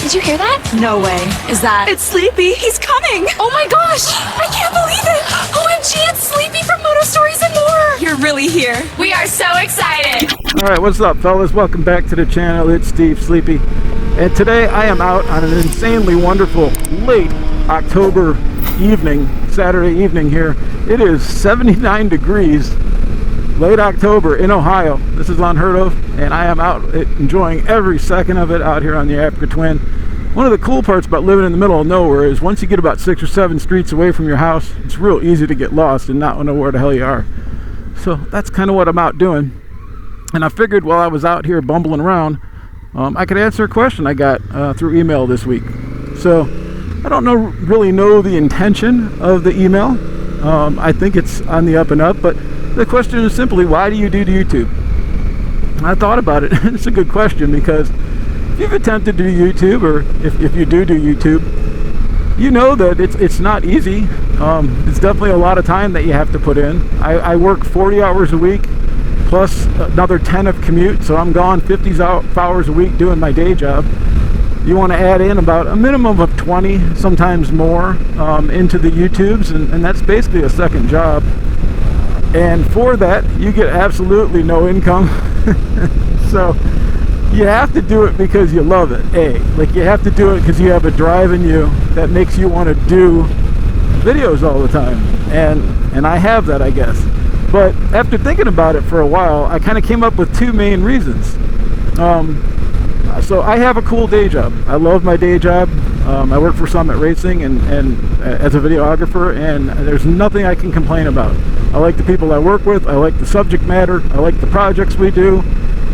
Did you hear that? No way. Is that... It's Sleepy. He's coming. Oh my gosh. I can't believe it. OMG, it's Sleepy from Moto Stories and More. You're really here. We are so excited. Alright, what's up, fellas? Welcome back to the channel. It's Steve Sleepy. And today I am out on an insanely wonderful late October evening, Saturday evening here. It is 79 degrees, late October in Ohio. This is unheard of, and I am out enjoying every second of it out here on the Africa Twin. One of the cool parts about living in the middle of nowhere is once you get about 6 or 7 streets away from your house, it's real easy to get lost and not know where the hell you are. So that's kind of what I'm out doing. And I figured while I was out here bumbling around, I could answer a question I got through email this week. So I don't really know the intention of the email. I think it's on the up and up, but the question is simply, why do you do YouTube? And I thought about it. It's a good question because if you've attempted to do YouTube, or if you do YouTube, you know that it's not easy. It's definitely a lot of time that you have to put in. I work 40 hours a week plus another 10 of commute, so I'm gone 50 hours a week doing my day job. You want to add in about a minimum of 20, sometimes more, into the YouTubes, and that's basically a second job. And for that, you get absolutely no income. So you have to do it because you love it. Like you have to do it because you have a drive in you that makes you want to do videos all the time. And I have that, I guess. But after thinking about it for a while, I kind of came up with two main reasons. So I have a cool day job. I love my day job. I work for Summit Racing and as a videographer, and there's nothing I can complain about. I like the people I work with. I like the subject matter. I like the projects we do.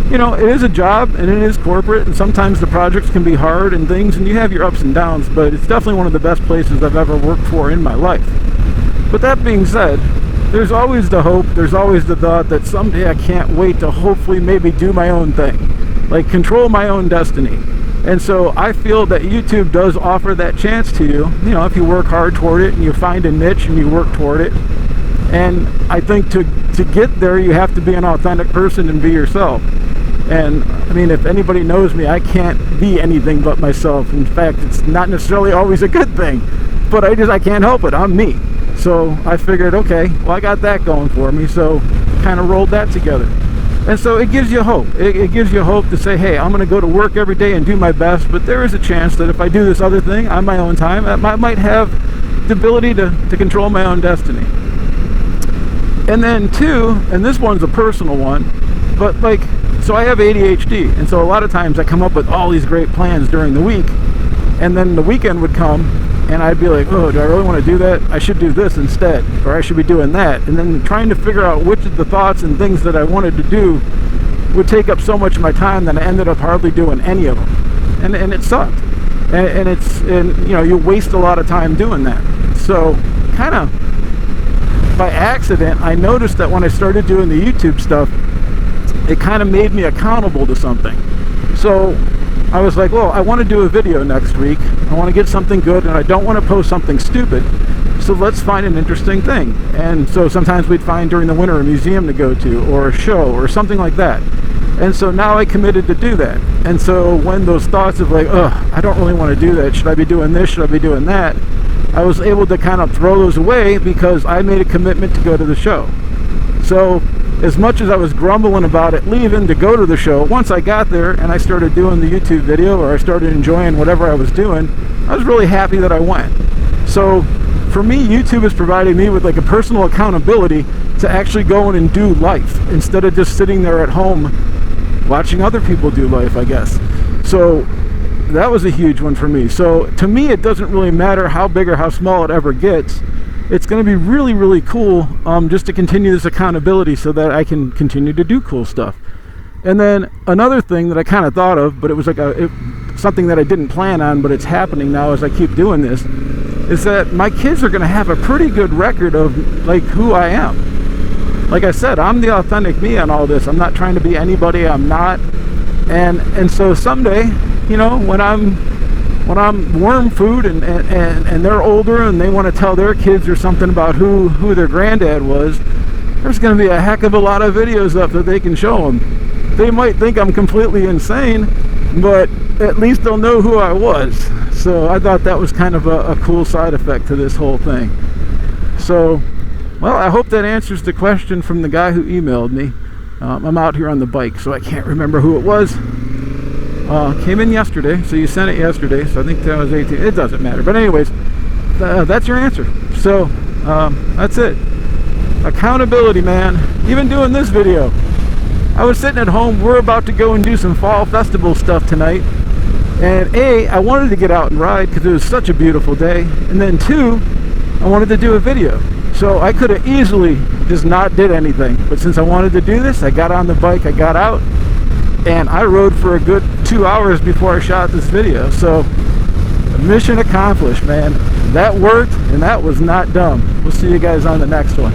You know, it is a job and it is corporate, and sometimes the projects can be hard and things, and you have your ups and downs, but it's definitely one of the best places I've ever worked for in my life. But that being said, there's always the hope, there's always the thought that someday I can't wait to hopefully maybe do my own thing, like control my own destiny. And so I feel that YouTube does offer that chance to you, you know, if you work hard toward it and you find a niche and you work toward it. And I think to get there, you have to be an authentic person and be yourself. And I mean, if anybody knows me, I can't be anything but myself. In fact, it's not necessarily always a good thing, but I can't help it. I'm me. So I figured, okay, well, I got that going for me, so kind of rolled that together. And so it gives you hope. It gives you hope to say, hey, I'm going to go to work every day and do my best, but there is a chance that if I do this other thing on my own time, I might have the ability to control my own destiny. And then two, and this one's a personal one, but like, so I have ADHD, and so a lot of times I come up with all these great plans during the week, and then the weekend would come, and I'd be like, oh, do I really want to do that? I should do this instead, or I should be doing that. And then trying to figure out which of the thoughts and things that I wanted to do would take up so much of my time that I ended up hardly doing any of them. And it sucked. And you know, you waste a lot of time doing that. So kind of by accident, I noticed that when I started doing the YouTube stuff, it kind of made me accountable to something. So I was like, well, I want to do a video next week. I want to get something good, and I don't want to post something stupid. So let's find an interesting thing. And so sometimes we'd find during the winter a museum to go to, or a show, or something like that. And so now I committed to do that. And so when those thoughts of like, I don't really want to do that. Should I be doing this? Should I be doing that? I was able to kind of throw those away because I made a commitment to go to the show. So as much as I was grumbling about it leaving to go to the show, once I got there and I started doing the YouTube video, or I started enjoying whatever I was doing, I was really happy that I went. So for me, YouTube is providing me with like a personal accountability to actually go in and do life instead of just sitting there at home watching other people do life, I guess. So that was a huge one for me. So to me, it doesn't really matter how big or how small it ever gets. It's going to be really, really cool just to continue this accountability so that I can continue to do cool stuff. And then another thing that I kind of thought of, but it was like something that I didn't plan on, but it's happening now as I keep doing this, is that my kids are going to have a pretty good record of like who I am. Like I said, I'm the authentic me on all this. I'm not trying to be anybody I'm not. And so someday, you know, when I'm worm food and they're older and they want to tell their kids or something about who their granddad was, there's going to be a heck of a lot of videos up that they can show them. They might think I'm completely insane, but at least they'll know who I was. So I thought that was kind of a cool side effect to this whole thing. So, well, I hope that answers the question from the guy who emailed me. I'm out here on the bike, so I can't remember who it was. Came in yesterday, so you sent it yesterday, so I think that was 18. It doesn't matter. But anyways, that's your answer. So, that's it. Accountability, man. Even doing this video. I was sitting at home. We're about to go and do some fall festival stuff tonight. And I wanted to get out and ride because it was such a beautiful day. And then 2, I wanted to do a video. So I could have easily just not did anything. But since I wanted to do this, I got on the bike, I got out, and I rode for a good 2 hours before I shot this video. So mission accomplished, man. That worked, and that was not dumb. We'll see you guys on the next one.